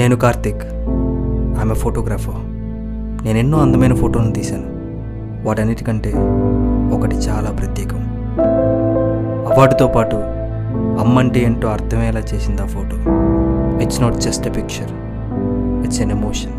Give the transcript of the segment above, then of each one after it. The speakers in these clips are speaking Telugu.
నేను కార్తిక్, ఆమె ఫోటోగ్రాఫర్. నేను ఎన్నో అందమైన ఫోటోలను తీశాను. వాటన్నిటికంటే ఒకటి చాలా ప్రత్యేకం. అవార్డుతో పాటు అమ్మంటే ఏంటో అర్థమయ్యేలా చేసింది ఆ photo. It's not just a picture, it's an emotion.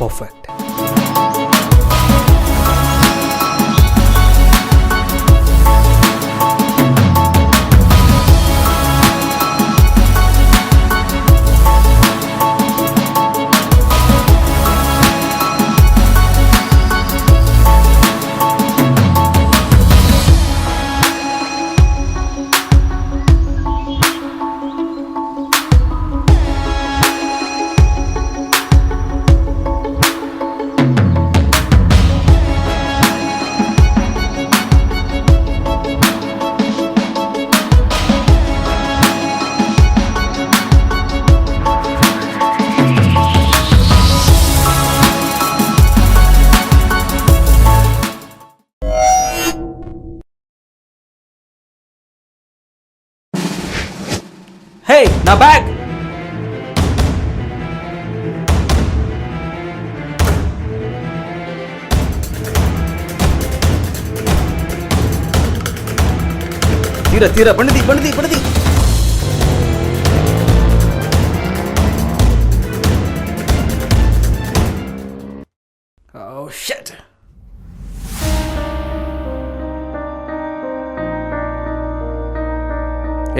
Perfect. Hey, నా బ్యాగ్. తీరా బండిది. Oh shit.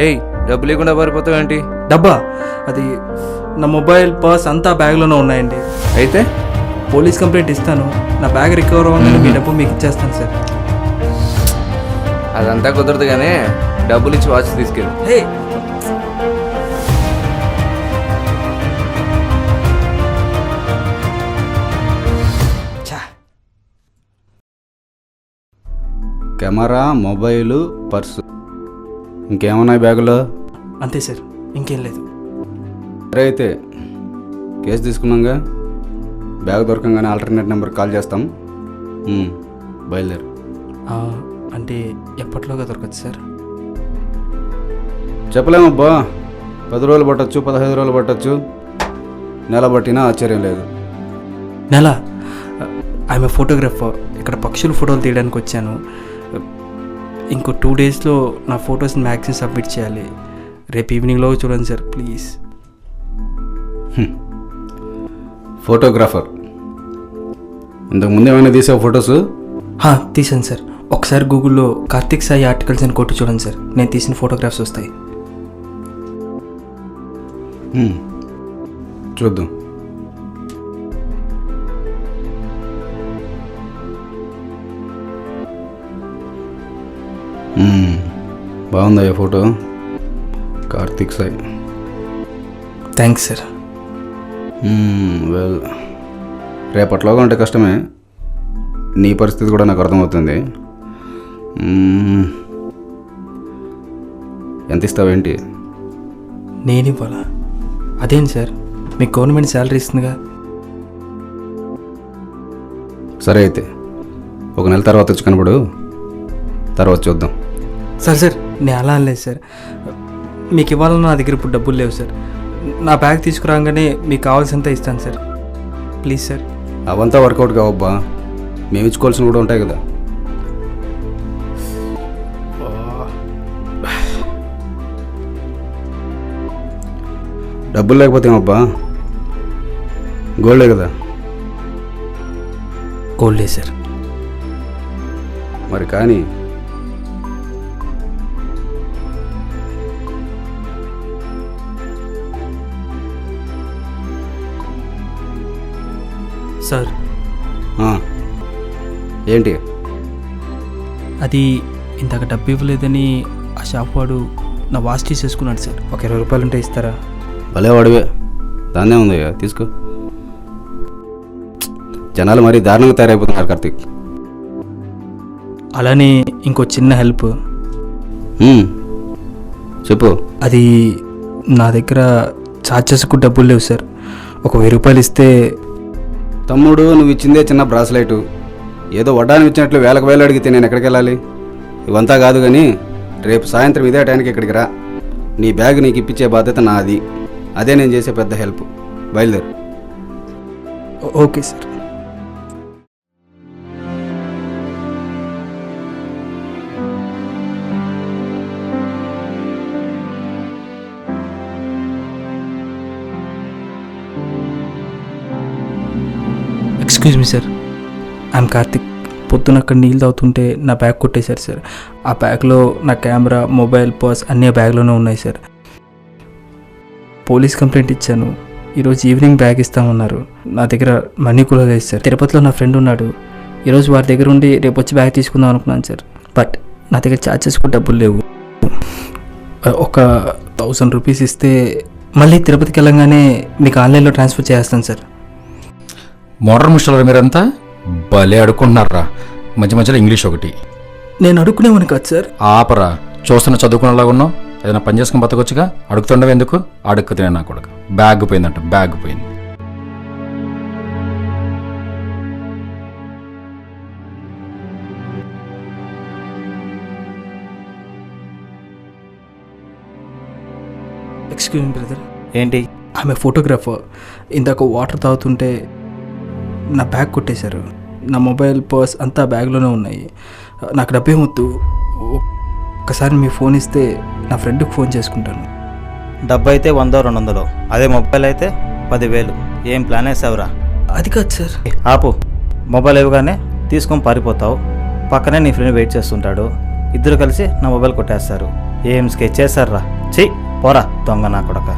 ఏయ్, డబ్బు లేకుండా పారిపోతావు ఏంటి? డబ్బా? అది నా మొబైల్, పర్స్ అంతా బ్యాగ్లోనే ఉన్నాయండి. అయితే పోలీస్ కంప్లైంట్ ఇస్తాను. నా బ్యాగ్ రికవర్ అవ్వగానే మీ డబ్బు మీకు ఇచ్చేస్తాను సార్. అదంతా కుదరదు కానీ డబ్బులు ఇచ్చి వాచ్ తీసుకెళ్ళు. హే, కెమెరా, మొబైలు, పర్సు, ఇంకేమున్నాయి బ్యాగులో? అంతే సార్, ఇంకేం లేదు. సరే అయితే కేసు తీసుకున్నాగా, బ్యాగ్ దొరకంగానే ఆల్టర్నేట్ నెంబర్ కాల్ చేస్తాం. బయలుదేరు. అంటే ఎప్పట్లోగా దొరకదు సార్? చెప్పలేమబ్బా, 10 రోజులు పట్టచ్చు, 15 రోజులు పట్టచ్చు, నెల పట్టినా ఆశ్చర్యం లేదు. నెల? ఆమె ఫోటోగ్రాఫర్. ఇక్కడ పక్షుల ఫోటోలు తీయడానికి వచ్చాను. ఇంకో 2 డేస్లో నా ఫొటోస్ని మ్యాగజైన్ సబ్మిట్ చేయాలి. రేపు ఈవినింగ్లో చూడండి సార్ ప్లీజ్. ఫోటోగ్రాఫర్ ఇంతకుముందు ఏమైనా తీసావు ఫొటోస్? తీసాను సార్. ఒకసారి గూగుల్లో కార్తిక్ సాయి ఆర్టికల్స్ అని కొట్టి చూడండి సార్, నేను తీసిన ఫోటోగ్రాఫ్స్ వస్తాయి. చూద్దాం. బాగుందా ఈ photo? Karthik Sai. Thanks sir. Well, రేపట్లోగా ఉంటే కష్టమే. నీ పరిస్థితి కూడా నాకు అర్థమవుతుంది. ఎంత ఇస్తావేంటి? నేను ఇవ్వాలా? అదేంటి సార్, మీకు గవర్నమెంట్ శాలరీ ఇస్తుందిగా. సరే అయితే 1 నెల తర్వాత వచ్చి కనపడు, తర్వాత చూద్దాం. సార్ నేను అలా అనలేదు సార్. మీకు ఇవ్వాలన్నా నా దగ్గర ఇప్పుడు డబ్బులు లేవు సార్. నా బ్యాగ్ తీసుకురాగానే మీకు కావాల్సినంత ఇస్తాను సార్, ప్లీజ్ సార్. అవంతా వర్కౌట్ కావబ్బా, మేము ఇచ్చుకోవాల్సినవి కూడా ఉంటాయి కదా. డబ్బులు లేకపోతే ఏమబ్బా, గోల్డే కదా. గోల్డే సార్. మరి కానీ సార్. ఏంటి? అది ఇంతక డబ్బు ఇవ్వలేదని ఆ షాప్ వాడు నా వాచ్ తీసేసుకున్నాడు సార్. ఒక 20 రూపాయలు ఉంటే ఇస్తారా? భలే వాడివే, దాన్నే ఉంది తీసుకో. జనాలు మరీ దారుణంగా తయారైపోతున్నారు కార్తీక్. అలానే ఇంకో చిన్న హెల్ప్. చెప్పు. అది నా దగ్గర ఛార్జెస్కు డబ్బులు లేవు సార్. ఒక 1000 రూపాయలు ఇస్తే. తమ్ముడు, నువ్వు ఇచ్చిందే చిన్న బ్రాస్లైటు, ఏదో వడ్డాన్ని ఇచ్చినట్లు వేలకు వేలు అడిగితే నేను ఎక్కడికి వెళ్ళాలి? ఇవంతా కాదు కానీ రేపు సాయంత్రం ఇదే టైంకి ఇక్కడికి రా. నీ బ్యాగ్ నీకు ఇప్పించే బాధ్యత నాది. అదే నేను చేసే పెద్ద హెల్ప్. బయలుదేరు. Okay sir. Excuse me sir, I'm Karthik. పొద్దున అక్కడ నీళ్ళు తాగుతుంటే నా బ్యాగ్ కొట్టేశారు సార్. ఆ బ్యాగ్లో నా కెమెరా, మొబైల్, పర్స్ అన్నీ ఆ బ్యాగ్లోనే ఉన్నాయి సార్. పోలీస్ కంప్లైంట్ ఇచ్చాను. ఈరోజు ఈవినింగ్ బ్యాగ్ ఇస్తామన్నారు. నా దగ్గర మనీ కూడా లేదు సార్. తిరుపతిలో నా ఫ్రెండ్ ఉన్నాడు. ఈరోజు వారి దగ్గర ఉండి రేపు వచ్చి బ్యాగ్ తీసుకుందాం అనుకున్నాను సార్. బట్ నా దగ్గర ఛార్జెస్ కూడా డబ్బులు లేవు. ఒక 1000 రూపీస్ ఇస్తే మళ్ళీ తిరుపతికి వెళ్ళంగానే మీకు ఆన్లైన్లో ట్రాన్స్ఫర్ చేస్తాను సార్. మోడర్న్ ముష్టారు మీరంతా భలే అడుక్కుంటున్నారా. మధ్య మధ్యలో ఇంగ్లీష్ ఒకటి. నేను అడుక్కునేవాని కాదు సార్. ఆపరా, చూస్తున్న చదువుకునేలాగా ఉన్నావు. ఏదైనా పని చేసుకుని బతకొచ్చుగా, అడుగుతుండవు ఎందుకు? అడుక్కు తినే నా కొడుకు. బ్యాగ్ పోయిందంట, బ్యాగ్ పోయింది. Excuse me brother. ఏంటి? ఆమె ఫోటోగ్రాఫర్. ఇందాక వాటర్ తాగుతుంటే నా బ్యాగ్ కొట్టేశారు. నా మొబైల్, పర్స్ అంతా బ్యాగ్లోనే ఉన్నాయి. నాకు డబ్బే వద్దు. ఒక్కసారి మీ ఫోన్ ఇస్తే నా ఫ్రెండ్కి ఫోన్ చేసుకుంటాను. డబ్బు అయితే 100-200, అదే మొబైల్ అయితే 10,000. ఏం ప్లాన్ వేసావురా? అది కాదు సార్. ఆపు. మొబైల్ ఇవ్వగానే తీసుకొని పారిపోతావు. పక్కనే నీ ఫ్రెండ్ వెయిట్ చేస్తుంటాడు. ఇద్దరు కలిసి నా మొబైల్ కొట్టేస్తారు. ఏం స్కెచ్ చేస్తారా? చెయ్యి పోరా దొంగ నా కొడక.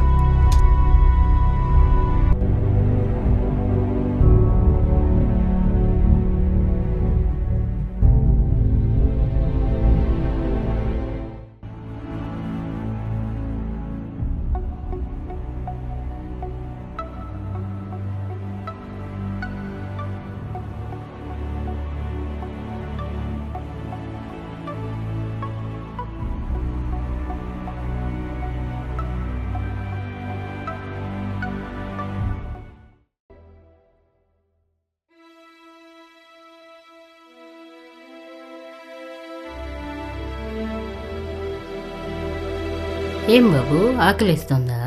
ఏం బాబు, ఆకలిస్తుందా?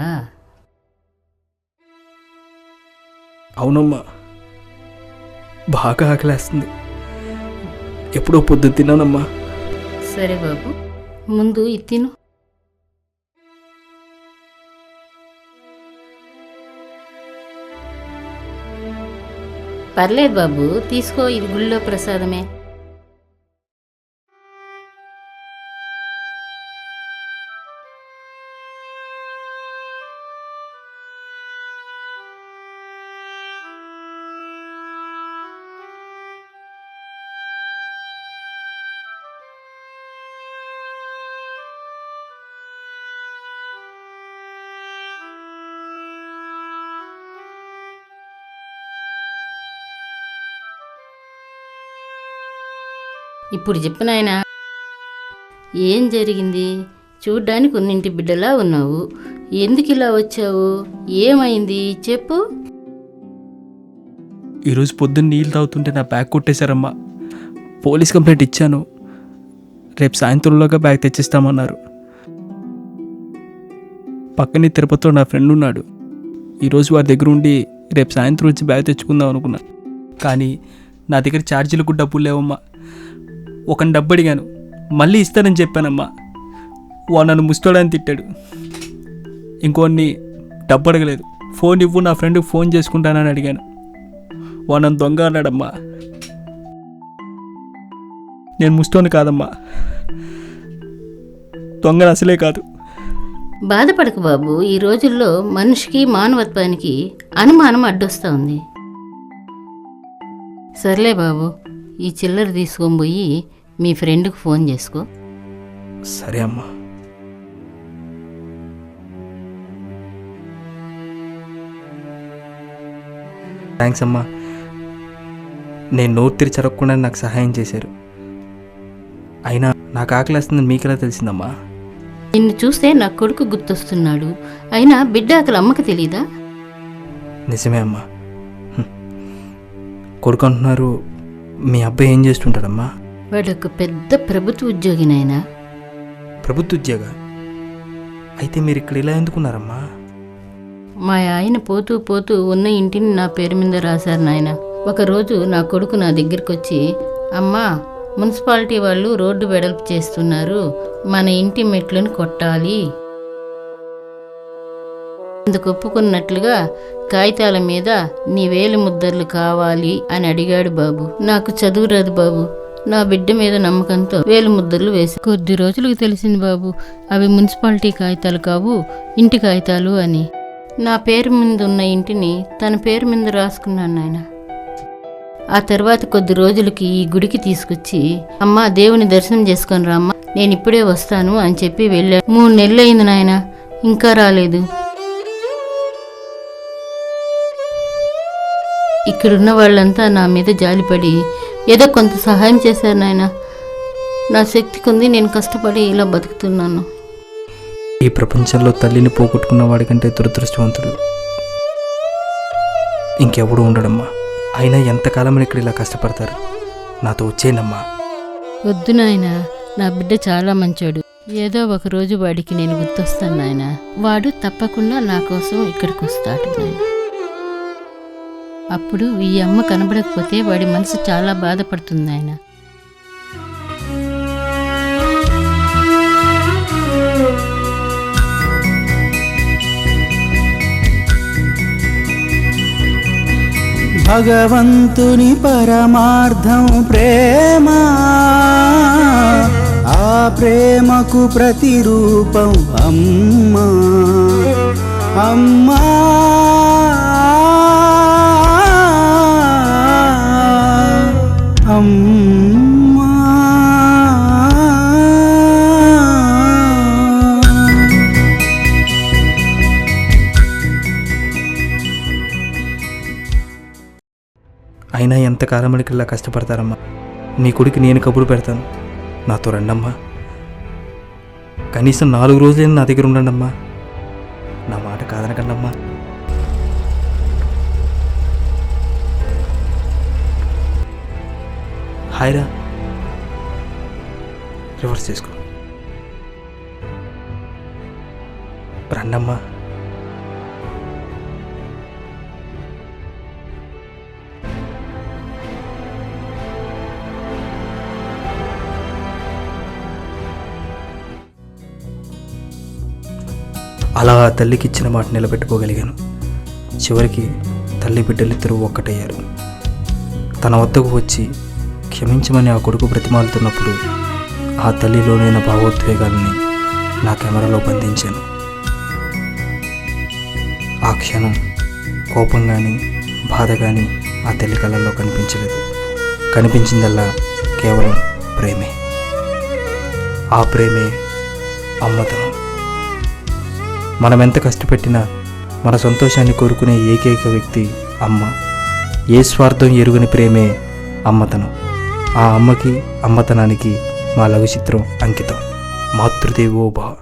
అవునమ్మా, బాగా ఆకలేస్తుంది. ఎప్పుడో పొద్దున్న తిన్నానమ్మా. సరే బాబు, ముందు ఇది తిను. పర్లేదు బాబు, తీసుకో. ఇది గుళ్ళో ప్రసాదమే. ఇప్పుడు చెప్పు నాయనా, ఏం జరిగింది? చూడ్డానికి ఉన్నింటి బిడ్డలా ఉన్నావు. ఎందుకు ఇలా వచ్చావు? ఏమైంది చెప్పు. ఈరోజు పొద్దున్న నీళ్ళు తాగుతుంటే నా బ్యాగ్ కొట్టేశారమ్మా. పోలీస్ కంప్లైంట్ ఇచ్చాను. రేపు సాయంత్రంలోగా బ్యాగ్ తెచ్చిస్తామన్నారు. పక్కనే తిరుపతిలో నా ఫ్రెండ్ ఉన్నాడు. ఈరోజు వారి దగ్గర ఉండి రేపు సాయంత్రం వచ్చి బ్యాగ్ తెచ్చుకుందాం అనుకున్నాను. కానీ నా దగ్గర ఛార్జీలకు డబ్బులు లేవమ్మా. ఒకని డబ్బు అడిగాను, మళ్ళీ ఇస్తానని చెప్పానమ్మా. వాడు నన్ను ముస్తాడని తిట్టాడు. ఇంకోన్ని డబ్బు అడగలేదు. ఫోన్ ఇవ్వు, నా ఫ్రెండ్కి ఫోన్ చేసుకుంటానని అడిగాను. వాడు నన్ను దొంగ అన్నాడమ్మా. నేను ముస్తోని కాదమ్మా, దొంగను అసలే కాదు. బాధపడకు బాబు. ఈ రోజుల్లో మనిషికి మానవత్వానికి అనుమానం అడ్డొస్తూ ఉంది. సర్లే బాబు, ఈ చిల్లర తీసుకొని పోయి మీ ఫ్రెండ్కి ఫోన్ చేసుకో. సరే అమ్మా. థ్యాంక్స్ అమ్మా. నేను నోరు తెరిచి అడగకుండా నాకు సహాయం చేశారు. అయినా నాకు ఆకలేస్తుందని మీకెలా తెలిసిందమ్మా? నిన్ను చూస్తే నా కొడుకు గుర్తొస్తున్నాడు. అయినా బిడ్డ ఆకలి అమ్మకి తెలీదా? నిజమే అమ్మా. కొడుకు అంటున్నారు. మీ అబ్బాయి ఏం చేస్తుంటాడమ్మా? వాడొక పెద్ద ప్రభుత్వ ఉద్యోగి నాయనా. ప్రభుత్వ ఉద్యోగ? అయితే మీరు ఇక్కడ ఇలా ఎందుకున్నారమ్మా? మా ఆయన పోతూ పోతూ ఉన్న ఇంటిని నా పేరు మీద రాశారు నాయన. ఒకరోజు నా కొడుకు నా దగ్గరికి వచ్చి, అమ్మా, మున్సిపాలిటీ వాళ్ళు రోడ్డు వెడల్పు చేస్తున్నారు, మన ఇంటి మెట్లను కొట్టాలి. అందుకు ఒప్పుకున్నట్లుగా కాగితాల మీద నీ వేలి ముద్దర్లు కావాలి అని అడిగాడు బాబు. నాకు చదువు రాదు బాబు. నా బిడ్డ మీద నమ్మకంతో వేలు ముద్దర్లు వేసి కొద్ది రోజులకు తెలిసింది బాబు, అవి మున్సిపాలిటీ కాగితాలు కావు, ఇంటి కాగితాలు అని. నా పేరు మీద ఉన్న ఇంటిని తన పేరు మీద రాసుకున్నాను నాయన. ఆ తర్వాత కొద్ది రోజులకి ఈ గుడికి తీసుకొచ్చి, అమ్మా దేవుని దర్శనం చేసుకొని రామ్మా, నేను ఇప్పుడే వస్తాను అని చెప్పి వెళ్ళాడు. 3 నెలలు అయింది నాయన, ఇంకా రాలేదు. ఇక్కడున్న వాళ్ళంతా నా మీద జాలిపడి ఏదో కొంత సహాయం చేశారు నాయన. నా శక్తి కొంది నేను కష్టపడి ఇలా బతుకుతున్నాను. ఈ ప్రపంచంలో తల్లిని పోగొట్టుకున్న వాడికంటే దురదృష్టవంతుడు ఇంకెవడు ఉండడమ్మా. అయినా ఎంతకాలమని ఇక్కడ ఇలా కష్టపడతారు? నాతో వచ్చేయండమ్మా. వద్దు నాయన, నా బిడ్డ చాలా మంచోడు. ఏదో ఒక రోజు వాడికి నేను గుర్తొస్తాను నాయన. వాడు తప్పకుండా నా కోసం ఇక్కడికి వస్తాడు నాయన. అప్పుడు ఈ అమ్మ కనబడకపోతే వాడి మనసు చాలా బాధపడుతుంది ఆయన. భగవంతుని పరమార్థం ప్రేమ, ఆ ప్రేమకు ప్రతిరూపం అమ్మా. అమ్మా అమ్మా. అయినా ఎంతకాలమని ఇలా కష్టపడతారమ్మా? నీ కొడుకు నేను కబురు పెడతాను, నాతో రండమ్మా. కనీసం 4 రోజులైనా నా దగ్గర ఉండండమ్మా. నా మాట కాదనకండమ్మా. హాయ్రా, రివర్స్ చేసుకో. రండమ్మా. అలా ఆ తల్లికి ఇచ్చిన మాట నిలబెట్టుకోగలిగాను. చివరికి తల్లి బిడ్డలిద్దరూ ఒక్కటయ్యారు. తన వద్దకు వచ్చి క్షమించమని ఆ కొడుకు బ్రతిమాలుతున్నప్పుడు ఆ తల్లిలోనైన భావోద్వేగాలని నా కెమెరాలో బంధించాను. ఆ క్షణం కోపం కానీ బాధ కానీ ఆ తల్లి కళ్ళల్లో కనిపించలేదు. కనిపించిందల్లా కేవలం ప్రేమే. ఆ ప్రేమే అమ్మతనం. మనం ఎంత కష్టపెట్టినా మన సంతోషాన్ని కోరుకునే ఏకైక వ్యక్తి అమ్మ. ఏ స్వార్థం ఎరుగని ప్రేమే అమ్మతనం. ఆ అమ్మకి, అమ్మతనానికి మా లఘు చిత్రం అంకితం. మాతృదేవో భవ.